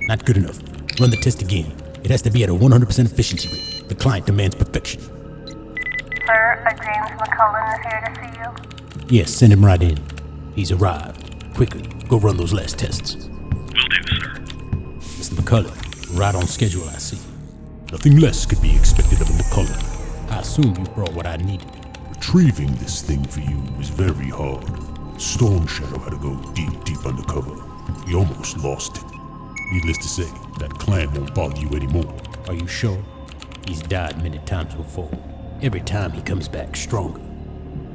Not good enough. Run the test again. It has to be at a 100% efficiency rate. The client demands perfection. Sir, James McCullen is here to see you. Yes, send him right in. He's arrived. Quickly, go run those last tests. Will do, sir. Mr. McCullen, right on schedule, I see. Nothing less could be expected of a McCullen. I assume you brought what I needed. Retrieving this thing for you was very hard. Storm Shadow had to go deep undercover. We almost lost it. Needless to say, that clan won't bother you anymore. Are you sure? He's died many times before. Every time he comes back stronger,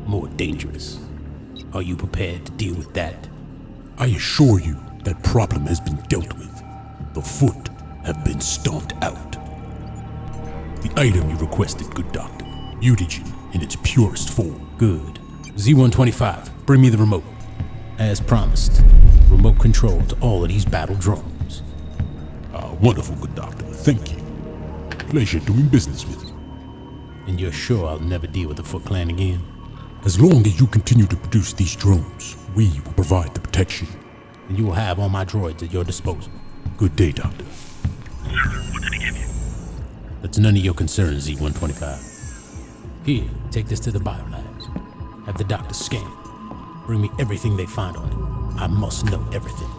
more dangerous. Are you prepared to deal with that? I assure you that problem has been dealt with. The Foot have been stomped out. The item you requested, good doctor. Mutagen in its purest form. Good. Z-125, bring me the remote. As promised, remote control to all of these battle drones. Wonderful, good doctor. Thank you. Pleasure doing business with you. And you're sure I'll never deal with the Foot Clan again? As long as you continue to produce these drones, we will provide the protection. And you will have all my droids at your disposal. Good day, Doctor. Sir, what did he give you? That's none of your concern, Z-125. Here, take this to the biolabs. Have the doctor scan it. Bring me everything they find on it. I must know everything.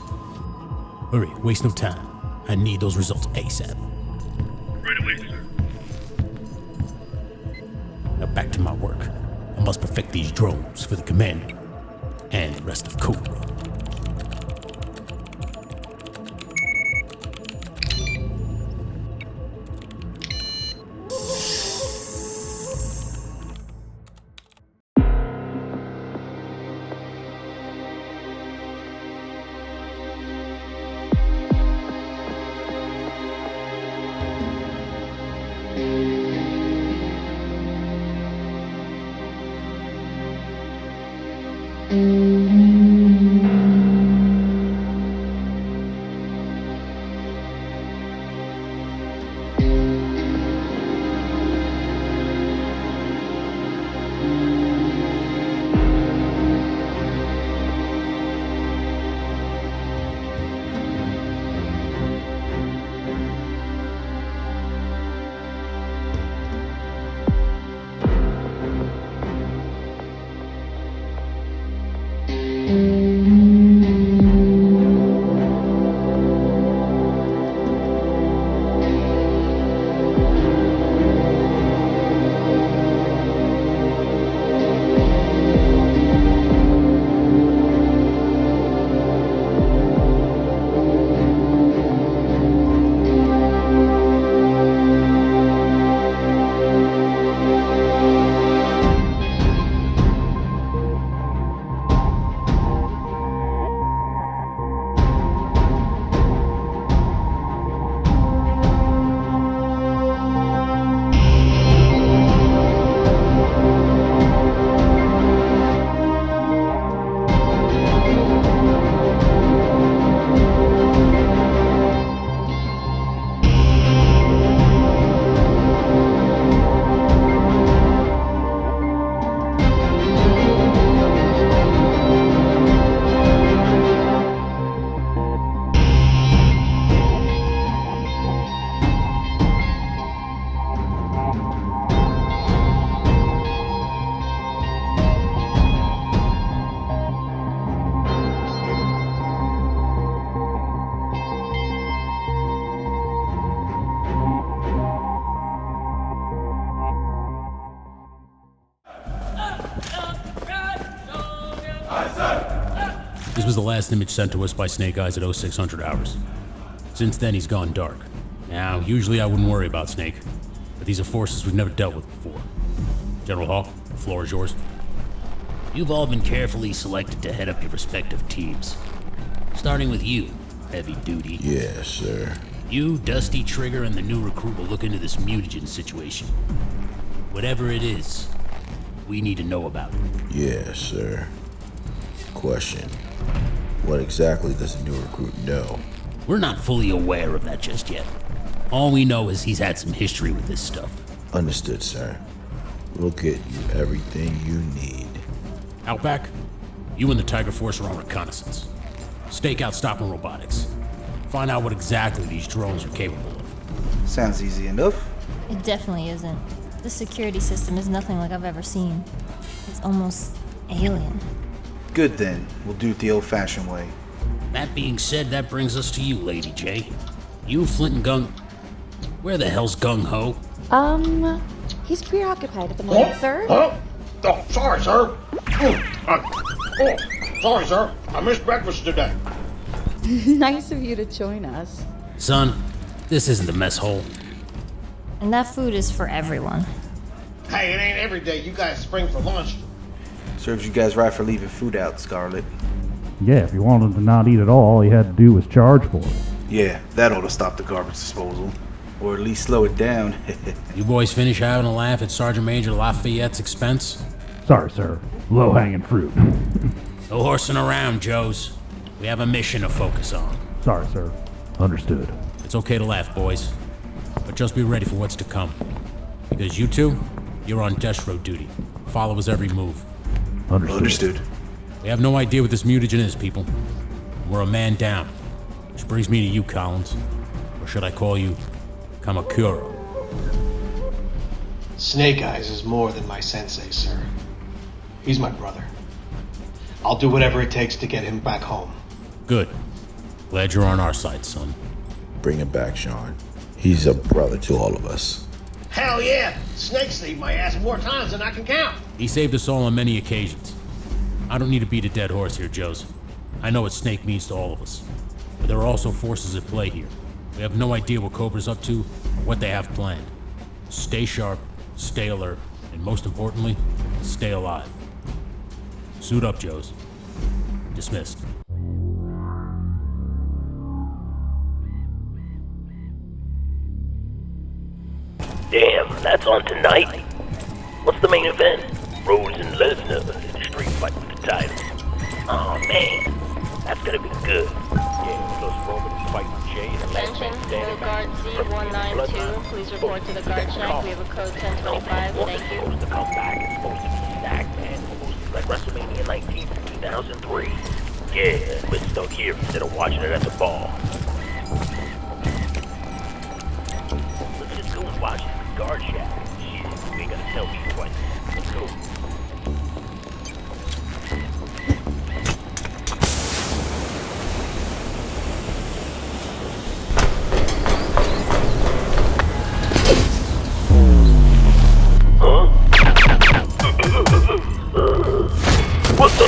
Hurry, waste no time. I need those results ASAP. Right away, sir. Now back to my work. I must perfect these drones for the commander and the rest of Cobra. This was the last image sent to us by Snake Eyes at 0600 hours. Since then, he's gone dark. Now, usually I wouldn't worry about Snake, but these are forces we've never dealt with before. General Hawk, the floor is yours. You've all been carefully selected to head up your respective teams. Starting with you, Heavy Duty. Yes, sir. You, Dusty, Trigger, and the new recruit will look into this mutagen situation. Whatever it is, we need to know about it. Yes, sir. Question. What exactly does the new recruit know? We're not fully aware of that just yet. All we know is he's had some history with this stuff. Understood, sir. We'll get you everything you need. Outback, you and the Tiger Force are on reconnaissance. Stake out stopping robotics. Find out what exactly these drones are capable of. Sounds easy enough. It definitely isn't. The security system is nothing like I've ever seen. It's almost alien. Good then. We'll do it the old-fashioned way. That being said, that brings us to you, Lady J. You, Flint and Gung... Where the hell's Gung Ho? He's preoccupied at the moment, sir. Huh? Oh, sorry, sir. Sorry, sir. I missed breakfast today. Nice of you to join us. Son, this isn't the mess hole. And that food is for everyone. Hey, it ain't every day you guys spring for lunch. Serves you guys right for leaving food out, Scarlet. Yeah, if you wanted to not eat at all he had to do was charge for it. Yeah, that ought to stop the garbage disposal. Or at least slow it down. You boys finish having a laugh at Sergeant Major Lafayette's expense? Sorry, sir. Low-hanging fruit. No horsing around, Joes. We have a mission to focus on. Sorry, sir. Understood. It's okay to laugh, boys. But just be ready for what's to come. Because you two, you're on Destro duty. Follow his every move. Understood. We have no idea what this mutagen is, people. We're a man down. Which brings me to you, Collins. Or should I call you Kamakura? Snake Eyes is more than my sensei, sir. He's my brother. I'll do whatever it takes to get him back home. Good. Glad you're on our side, son. Bring him back, Sean. He's a brother to all of us. Hell yeah! Snake saved my ass more times than I can count. He saved us all on many occasions. I don't need to beat a dead horse here, Joseph. I know what Snake means to all of us. But there are also forces at play here. We have no idea what Cobra's up to or what they have planned. Stay sharp, stay alert, and most importantly, stay alive. Suit up, Joes. Dismissed. Damn, that's on tonight? What's the main event? Rhodes and Lesnar in a street fight with the title. Oh man, that's gonna be good. Yeah, plus Roman fighting Jay and the last man Attention, standing. no guard C192. Please report to the guard shack. We have a code 1025. Thank you. Supposed to come back. It's supposed to be stacked, man. Supposed to be like WrestleMania 19 from 2003. Yeah, we're stuck here instead of watching it at the bar. Let's just go and watch it at the guard shack. Shit, we ain't gonna tell me twice. Let's go. What the?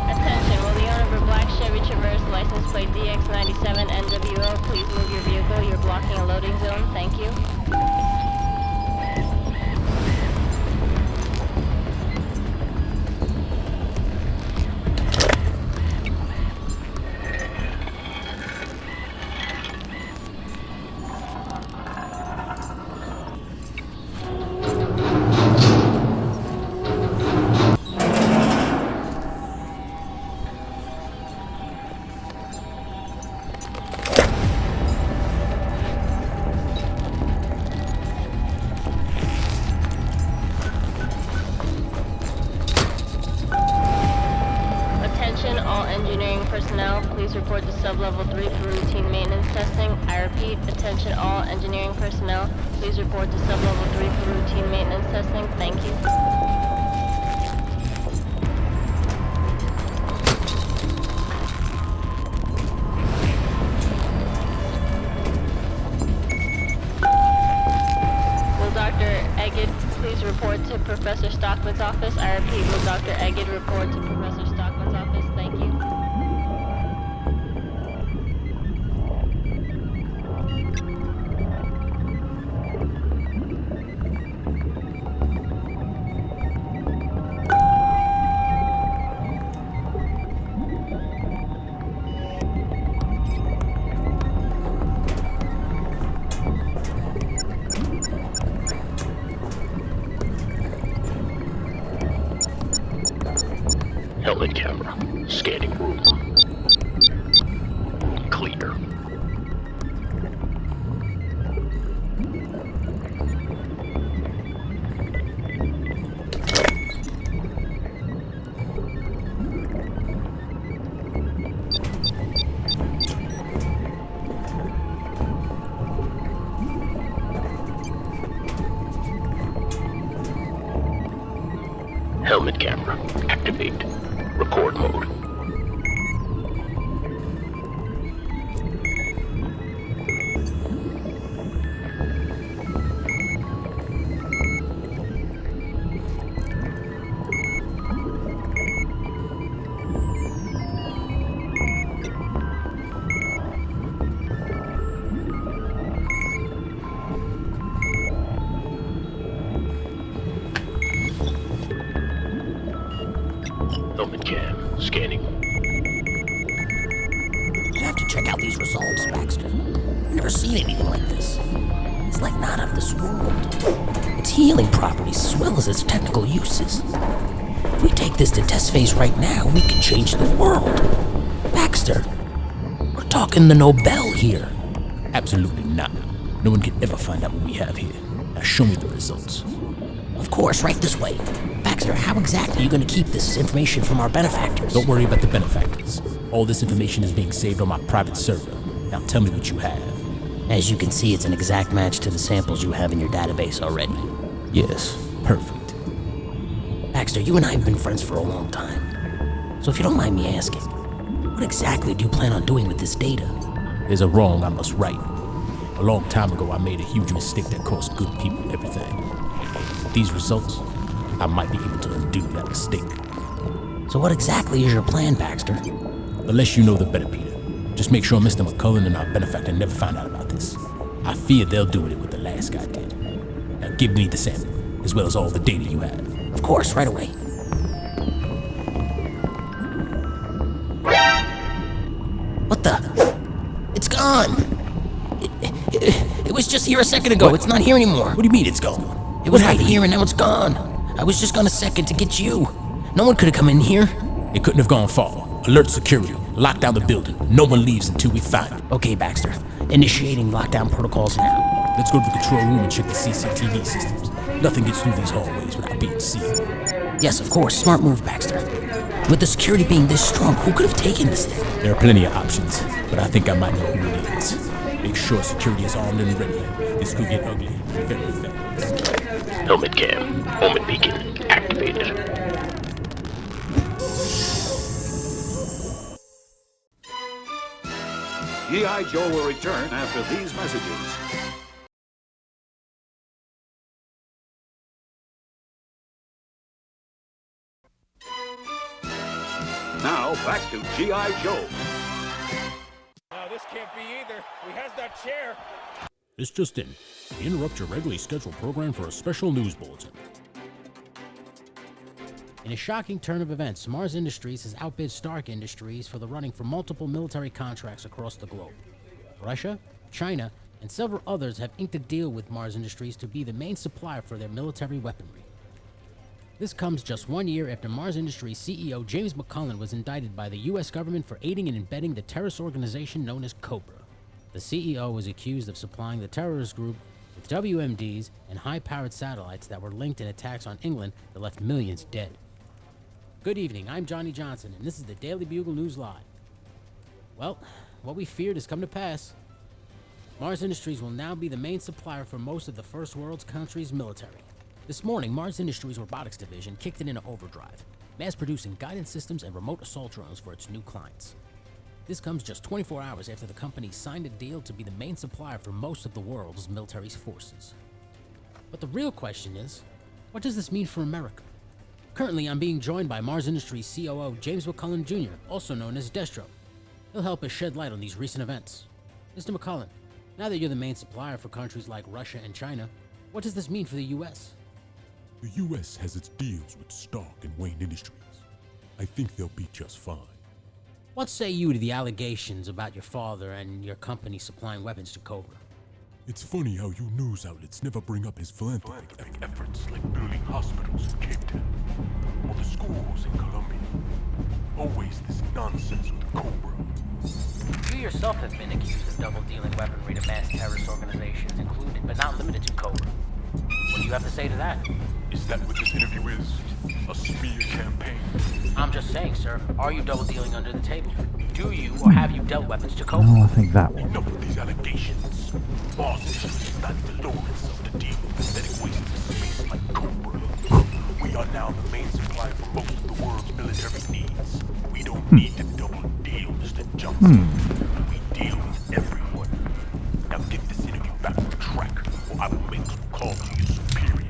Attention, will the owner of a black Chevy Traverse license plate DX97 NWO please move your vehicle? You're blocking a loading zone. Thank you. Attention, all engineering personnel, please report to sub-level 3 for routine maintenance testing. I repeat, attention all engineering personnel, please report to sub-level 3 for routine maintenance testing. Thank you. Will Dr. Egged please report to Professor Stockman's office? I repeat, will Dr. Egged report to Professor Stockman's office? Thank you. Helmet camera. Scanning room. Clear. Helmet camera. Activate. Record mode. Helmet cam. Scanning. You have to check out these results, Baxter. I've never seen anything like this. It's like not of this world. Its healing properties as well as its technical uses. If we take this to test phase right now, we can change the world. Baxter, we're talking the Nobel here. Absolutely not. No one can ever find out what we have here. Now show me the results. Of course, right this way. Baxter, how exactly are you going to keep this information from our benefactors? Don't worry about the benefactors. All this information is being saved on my private server. Now tell me what you have. As you can see, it's an exact match to the samples you have in your database already. Yes, perfect. Baxter, you and I have been friends for a long time. So if you don't mind me asking, what exactly do you plan on doing with this data? There's a wrong I must right. A long time ago, I made a huge mistake that cost good people everything. With these results, I might be able to undo that mistake. So what exactly is your plan, Baxter? The less you know, the better, Peter. Just make sure Mr. McCullen and our benefactor never find out about this. I fear they'll do it what the last guy did. Now give me the sample, as well as all the data you have. Of course, right away. What the? It's gone! It was just here a second ago. What? It's not here anymore. What do you mean it's gone? It was right here and now it's gone. I was just gone a second to get you. No one could have come in here. It couldn't have gone far. Alert security. Lock down the building. No one leaves until we find it. Okay, Baxter. Initiating lockdown protocols now. Let's go to the control room and check the CCTV systems. Nothing gets through these hallways without being seen. Yes, of course. Smart move, Baxter. With the security being this strong, who could have taken this thing? There are plenty of options, but I think I might know who it is. Make sure security is armed and ready. This could get ugly very fast. Helmet cam. Moment beacon. Activated. G.I. Joe will return after these messages. Now, back to G.I. Joe. No, this can't be either. We has that chair. This just in. We interrupt your regularly scheduled program for a special news bulletin. In a shocking turn of events, Mars Industries has outbid Stark Industries for the running for multiple military contracts across the globe. Russia, China, and several others have inked a deal with Mars Industries to be the main supplier for their military weaponry. This comes just 1 year after Mars Industries CEO James McCullen was indicted by the US government for aiding and abetting the terrorist organization known as Cobra. The CEO was accused of supplying the terrorist group with WMDs and high-powered satellites that were linked in attacks on England that left millions dead. Good evening, I'm Johnny Johnson, and this is the Daily Bugle News Live. Well, what we feared has come to pass. Mars Industries will now be the main supplier for most of the First World countries' military. This morning, Mars Industries' robotics division kicked it into overdrive, mass-producing guidance systems and remote assault drones for its new clients. This comes just 24 hours after the company signed a deal to be the main supplier for most of the world's military forces. But the real question is, what does this mean for America? Currently, I'm being joined by Mars Industries COO James McCullen Jr., also known as Destro. He'll help us shed light on these recent events. Mr. McCullen, now that you're the main supplier for countries like Russia and China, what does this mean for the U.S.? The U.S. has its deals with Stark and Wayne Industries. I think they'll be just fine. What say you to the allegations about your father and your company supplying weapons to Cobra? It's funny how you news outlets never bring up his philanthropic efforts like building hospitals in Cape Town or the schools in Colombia. Always this nonsense with Cobra. You yourself have been accused of double-dealing weaponry to mass terrorist organizations, including but not limited to Cobra. What do you have to say to that? Is that what this interview is? A smear campaign? I'm just saying, sir. Are you double-dealing under the table? Do you or have you dealt weapons to Cobra? No, I think that one. Enough of these allegations. Mars is not even low itself to deal with pathetic wastes of space like Cobra. We are now the main supplier We deal with everyone. Now get this interview back on track, or I will make some call to your superior.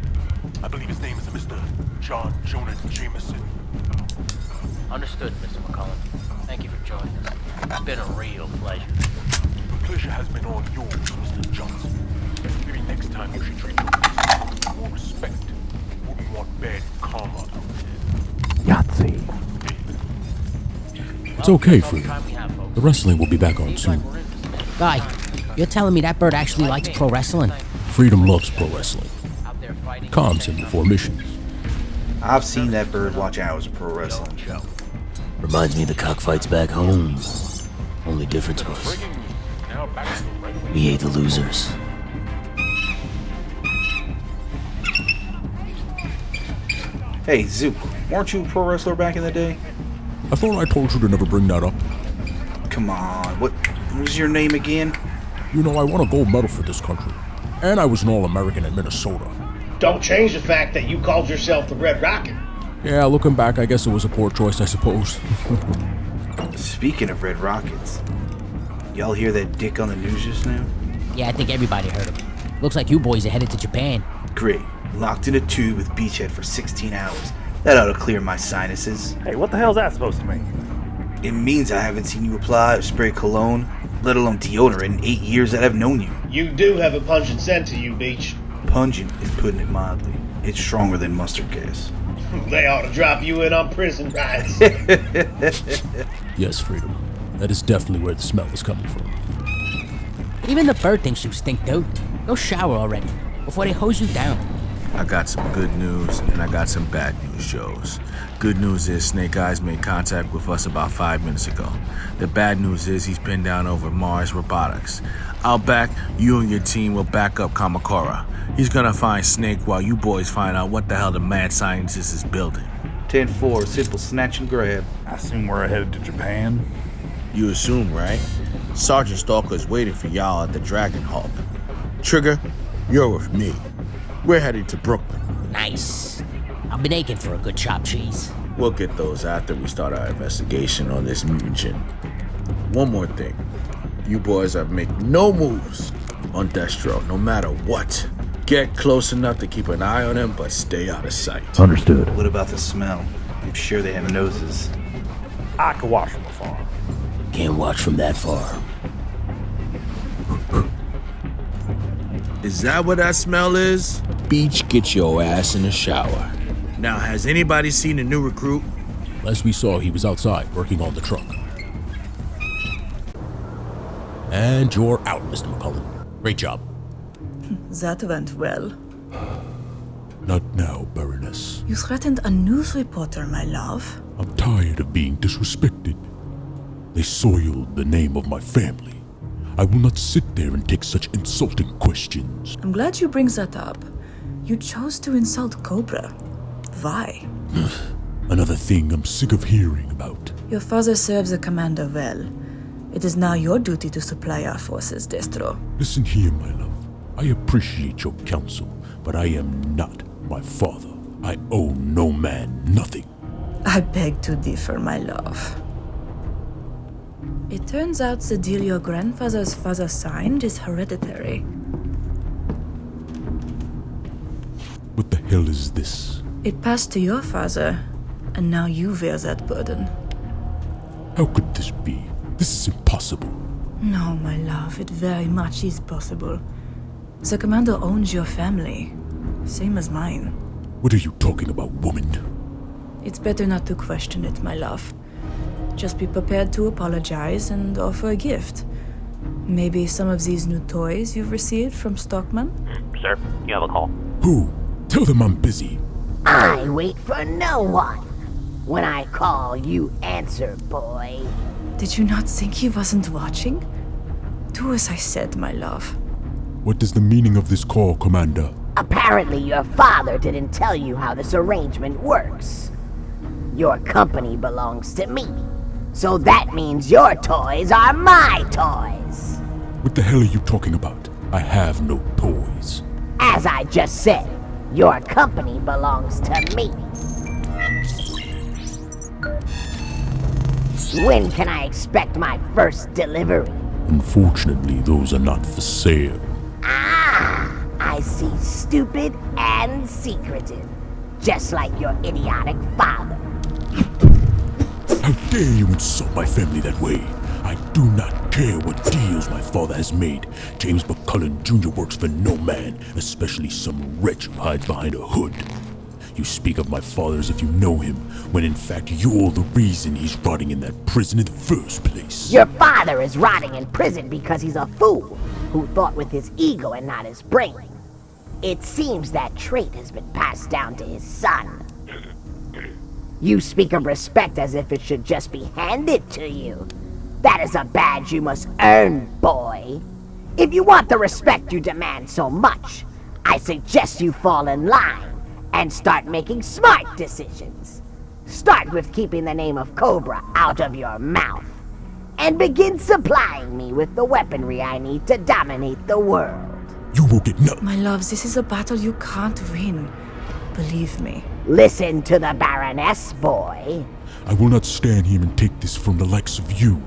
I believe his name is Mr. John Jonah Jameson. Understood, Mr. McCullen. Thank you for joining us. It's been a real pleasure. The pleasure has been all yours, Mr. Johnson. Maybe next time you should treat your guests with more respect. Wouldn't want bad karma out there. Yahtzee. It's okay, Freedom. The wrestling will be back on soon. Guy, you're telling me that bird actually likes pro wrestling? Freedom loves pro wrestling. Calms him before missions. I've seen that bird watch hours of pro wrestling. Reminds me of the cockfights back home. Only difference was, we ate the losers. Hey, Zook, weren't you a pro wrestler back in the day? I thought I told you to never bring that up. Come on, what was your name again? You know, I won a gold medal for this country. And I was an All-American in Minnesota. Don't change the fact that you called yourself the Red Rocket. Yeah, looking back, I guess it was a poor choice, I suppose. Speaking of Red Rockets, y'all hear that dick on the news just now? Yeah, I think everybody heard him. Looks like you boys are headed to Japan. Great. Locked in a tube with Beachhead for 16 hours. That ought to clear my sinuses. Hey, what the hell's that supposed to mean? It means I haven't seen you apply or spray cologne, let alone deodorant, in 8 years that I've known you. You do have a pungent scent to you, Beach. Pungent is putting it mildly. It's stronger than mustard gas. They ought to drop you in on prison rides. Yes, Freedom. That is definitely where the smell is coming from. Even the bird thinks you stink, dude. Go shower already, before they hose you down. I got some good news and I got some bad news, Joes. Good news is Snake Eyes made contact with us about 5 minutes ago. The bad news is he's pinned down over Mars Robotics. Out back, you and your team will back up Kamakura. He's gonna find Snake while you boys find out what the hell the mad scientist is building. 10-4, simple snatch and grab. I assume we're headed to Japan. You assume, right? Sergeant Stalker's waiting for y'all at the Dragon Hawk. Trigger, you're with me. We're heading to Brooklyn. Nice. I've been aching for a good chopped cheese. We'll get those after we start our investigation on this mutagen. One more thing. You boys are making no moves on Destro, no matter what. Get close enough to keep an eye on him, but stay out of sight. Understood. What about the smell? I'm sure they have noses. I can watch from afar. Can't watch from that far. Is that what that smell is? Beach, get your ass in the shower. Now, has anybody seen the new recruit? Last we saw, he was outside working on the truck. And you're out, Mr. McCullen. Great job. That went well. Not now, Baroness. You threatened a news reporter, my love. I'm tired of being disrespected. They soiled the name of my family. I will not sit there and take such insulting questions. I'm glad you bring that up. You chose to insult Cobra. Why? Another thing I'm sick of hearing about. Your father serves the commander well. It is now your duty to supply our forces, Destro. Listen here, my love. I appreciate your counsel, but I am not my father. I owe no man nothing. I beg to differ, my love. It turns out the deal your grandfather's father signed is hereditary. What the hell is this? It passed to your father, and now you bear that burden. How could this be? This is impossible. No, my love, it very much is possible. The commander owns your family, same as mine. What are you talking about, woman? It's better not to question it, my love. Just be prepared to apologize and offer a gift. Maybe some of these new toys you've received from Stockman? Sir, you have a call. Who? Tell them I'm busy. I wait for no one. When I call, you answer, boy. Did you not think he wasn't watching? Do as I said, my love. What is the meaning of this call, Commander? Apparently your father didn't tell you how this arrangement works. Your company belongs to me. So that means your toys are my toys. What the hell are you talking about? I have no toys. As I just said, your company belongs to me. When can I expect my first delivery? Unfortunately, those are not for sale. Ah, I see. Stupid and secretive. Just like your idiotic father. How dare you insult my family that way? I do not care what deals my father has made. James McCullen Jr. works for no man, especially some wretch who hides behind a hood. You speak of my father as if you know him, when in fact you're the reason he's rotting in that prison in the first place. Your father is rotting in prison because he's a fool who thought with his ego and not his brain. It seems that trait has been passed down to his son. You speak of respect as if it should just be handed to you. That is a badge you must earn, boy. If you want the respect you demand so much, I suggest you fall in line and start making smart decisions. Start with keeping the name of Cobra out of your mouth, and begin supplying me with the weaponry I need to dominate the world. You will get nothing. My loves, this is a battle you can't win. Believe me. Listen to the Baroness, boy. I will not stand here and take this from the likes of you.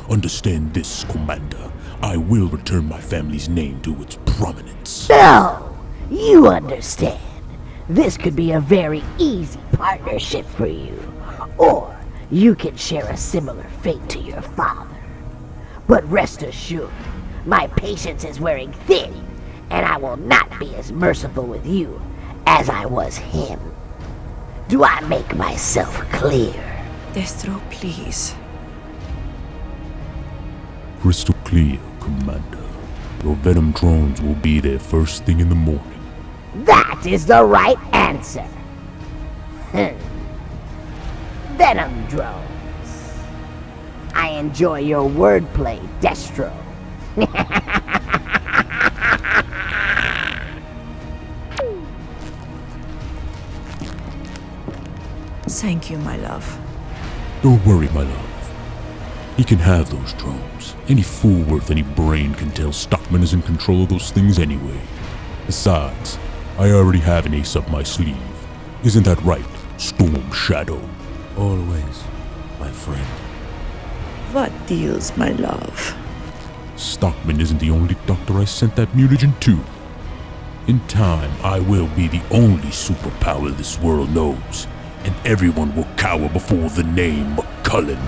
Understand this, Commander. I will return my family's name to its prominence. No, you understand. This could be a very easy partnership for you. Or you can share a similar fate to your father. But rest assured, my patience is wearing thin, and I will not be as merciful with you as I was him. Do I make myself clear? Destro, please. Crystal clear, Commander. Your Venom drones will be there first thing in the morning. That is the right answer. Venom drones. I enjoy your wordplay, Destro. Thank you, my love. Don't worry, my love. He can have those drones. Any fool worth any brain can tell Stockman is in control of those things anyway. Besides, I already have an ace up my sleeve. Isn't that right, Storm Shadow? Always, my friend. What deals, my love? Stockman isn't the only doctor I sent that mutagen to. In time, I will be the only superpower this world knows, and everyone will cower before the name McCullen.